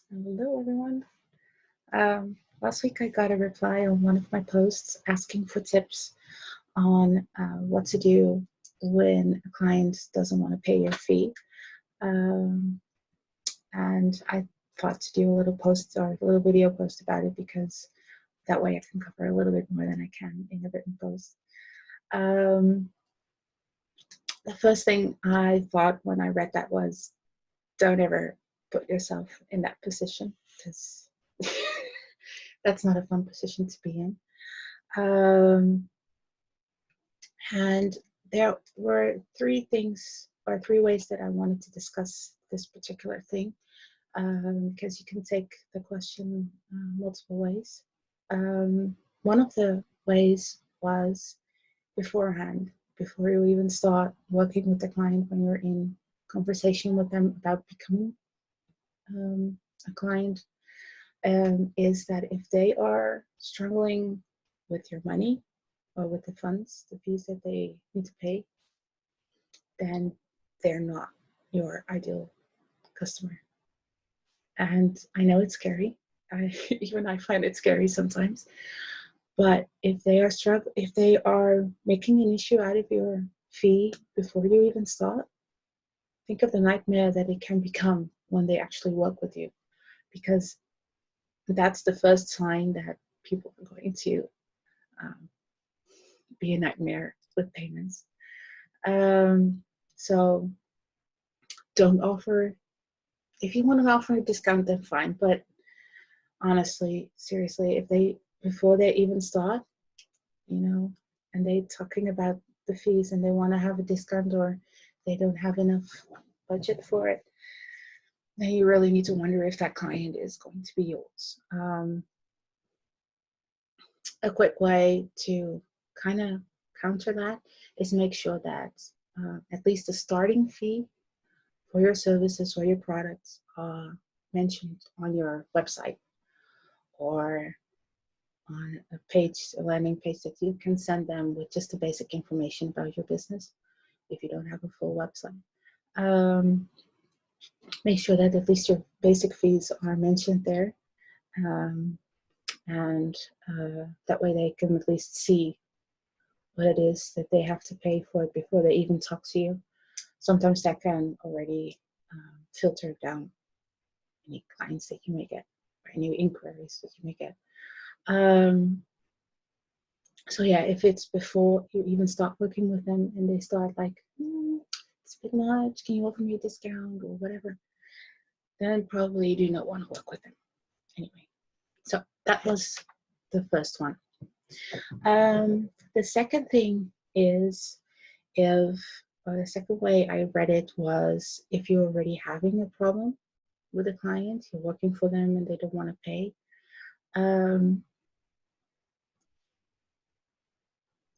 Hello, everyone. Last week I got a reply on one of my posts asking for tips on what to do when a client doesn't want to pay your fee. Um, and I thought to do a little post or a little video post about it because that way I can cover a little bit more than I can in a written post. Um, the first thing I thought when I read that was don't ever put yourself in that position because that's not a fun position to be in. Um, and there were three things or three ways that I wanted to discuss this particular thing because you can take the question multiple ways. One of the ways was beforehand, before you even start working with the client, when you're in conversation with them about becoming a client, is that if they are struggling with your money or with the funds, the fees that they need to pay, then they're not your ideal customer. And I know it's scary. Even I find it scary sometimes. But if they are making an issue out of your fee before you even start, think of the nightmare that it can become when they actually work with you, because that's the first sign that people are going to um, be a nightmare with payments. So don't offer. If you want to offer a discount, then fine. But honestly, seriously, if they before they even start, and they talking about the fees and they want to have a discount or they don't have enough budget for it, then you really need to wonder if that client is going to be yours. A quick way to kind of counter that is make sure that at least the starting fee for your services or your products are mentioned on your website or on a landing page that you can send them with just the basic information about your business if you don't have a full website. Um, Make sure that at least your basic fees are mentioned there, um, and that way they can at least see what it is that they have to pay for it before they even talk to you. Sometimes that can already filter down any clients that you may get or any inquiries that you may get. So yeah, if it's before you even start working with them and they start like, it's a bit much, can you offer me a discount or whatever, then probably you do not want to work with them anyway. So that was the first one. The second thing is the second way I read it was if you're already having a problem with a client, you're working for them and they don't want to pay.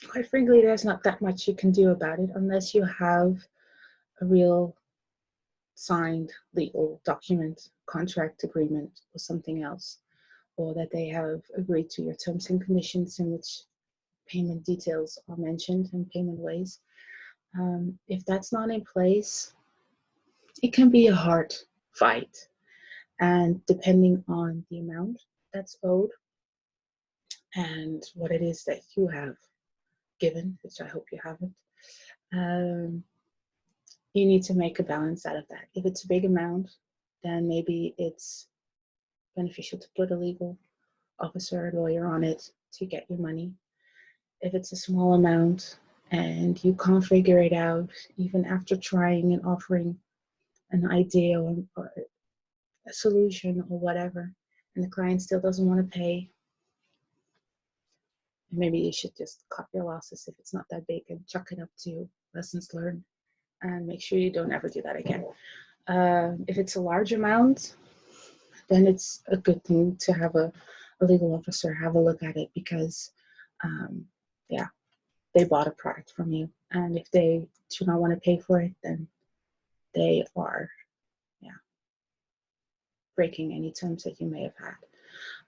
Quite frankly, there's not that much you can do about it unless you have a real signed legal document, contract agreement, or something else, or that they have agreed to your terms and conditions in which payment details are mentioned and payment ways. If that's not in place, it can be a hard fight. And depending on the amount that's owed and what it is that you have given, which I hope you haven't, you need to make a balance out of that. If it's a big amount, then maybe it's beneficial to put a legal officer or lawyer on it to get your money. If it's a small amount and you can't figure it out, even after trying and offering an idea or a solution or whatever, and the client still doesn't want to pay, maybe you should just cut your losses if it's not that big and chuck it up to lessons learned and make sure you don't ever do that again. If it's a large amount, then it's a good thing to have a legal officer have a look at it because, yeah, they bought a product from you. And if they do not want to pay for it, then they are, yeah, breaking any terms that you may have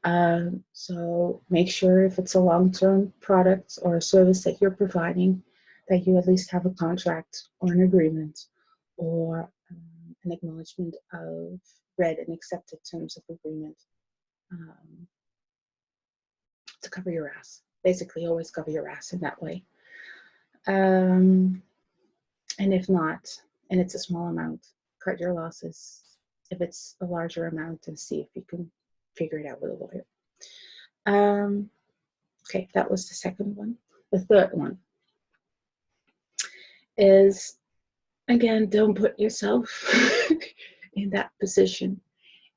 had. So make sure if it's a long-term product or a service that you're providing, that you at least have a contract or an agreement or an acknowledgement of read and accepted terms of agreement to cover your ass. Basically, always cover your ass in that way. And if not, and it's a small amount, cut your losses. If it's a larger amount, and see if you can figure it out with a lawyer. Okay, that was the second one. The third one is, again, don't put yourself in that position.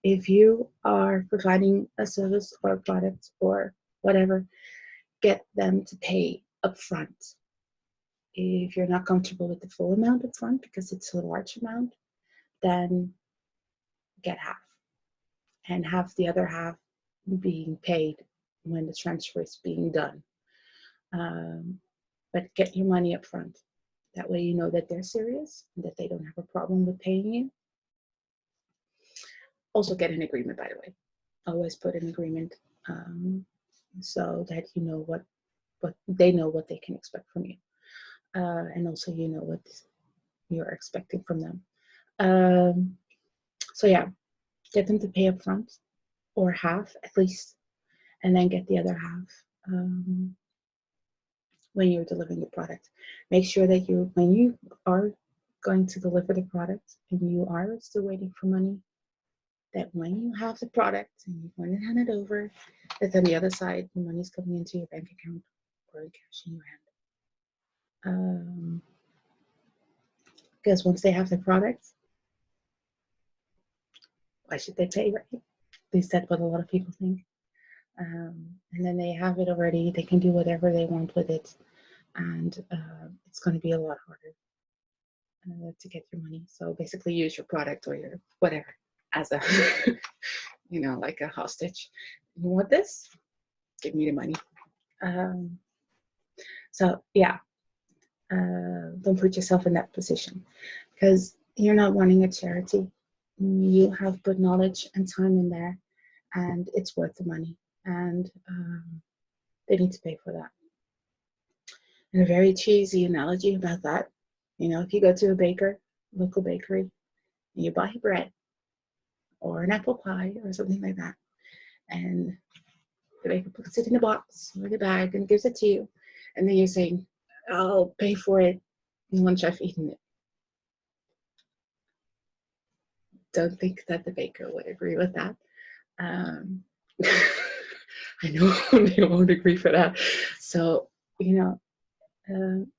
If you are providing a service or a product or whatever, get them to pay upfront. If you're not comfortable with the full amount upfront because it's a large amount, then get half, and have the other half being paid when the transfer is being done. But get your money upfront. That way you know that they're serious and that they don't have a problem with paying you. Also get an agreement, by the way. Always put an agreement so that you know what they know what they can expect from you. And also you know what you're expecting from them. So yeah, get them to pay up front, or half at least, and then get the other half when you're delivering the product. Make sure that when you are going to deliver the product and you are still waiting for money, that when you have the product and you're going to hand it over, that on the other side, the money's coming into your bank account or cash in your hand. Because once they have the product, why should they pay, right? At least that's what a lot of people think. And then they have it already. They can do whatever they want with it. And it's going to be a lot harder to get your money. So basically use your product or your whatever as a, like a hostage. You want this? Give me the money. So yeah, don't put yourself in that position, because you're not running a charity. You have put knowledge and time in there, and it's worth the money, and they need to pay for that. And a very cheesy analogy about that, if you go to a local bakery, and you buy bread or an apple pie or something like that, and the baker puts it in a box or in a bag and gives it to you, and then you're saying, I'll pay for it once I've eaten it. Don't think that the baker would agree with that. I know they won't agree for that. So, if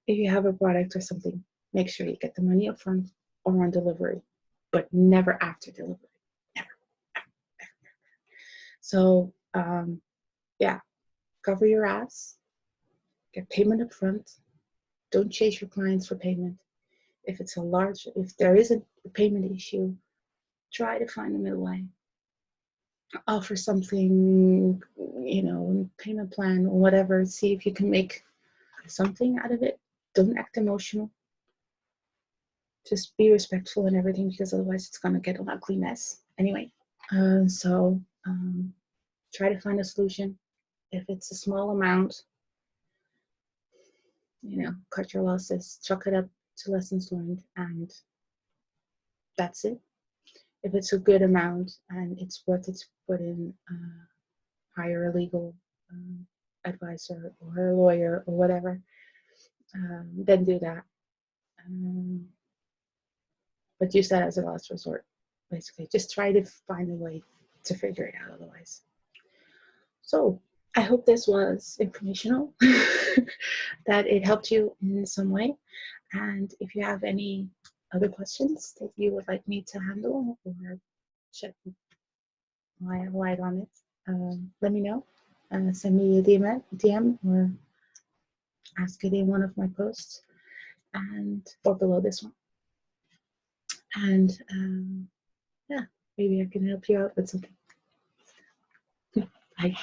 you have a product or something, make sure you get the money up front or on delivery, but never after delivery. Never. So, yeah, cover your ass, get payment up front. Don't chase your clients for payment. If there is a payment issue, try to find a middle way. Offer something, payment plan or whatever. See if you can make something out of it. Don't act emotional. Just be respectful and everything, because otherwise it's going to get an ugly mess anyway. So try to find a solution. If it's a small amount, cut your losses, chalk it up to lessons learned, and that's it. If it's a good amount and it's worth it to put in, hire a legal advisor or a lawyer or whatever, then do that. But use that as a last resort, basically. Just try to find a way to figure it out otherwise. So I hope this was informational, that it helped you in some way. And if you have any other questions that you would like me to handle or shed light on it, let me know. Send me a DM or ask it in one of my posts, or below this one. And yeah, maybe I can help you out with something. Bye.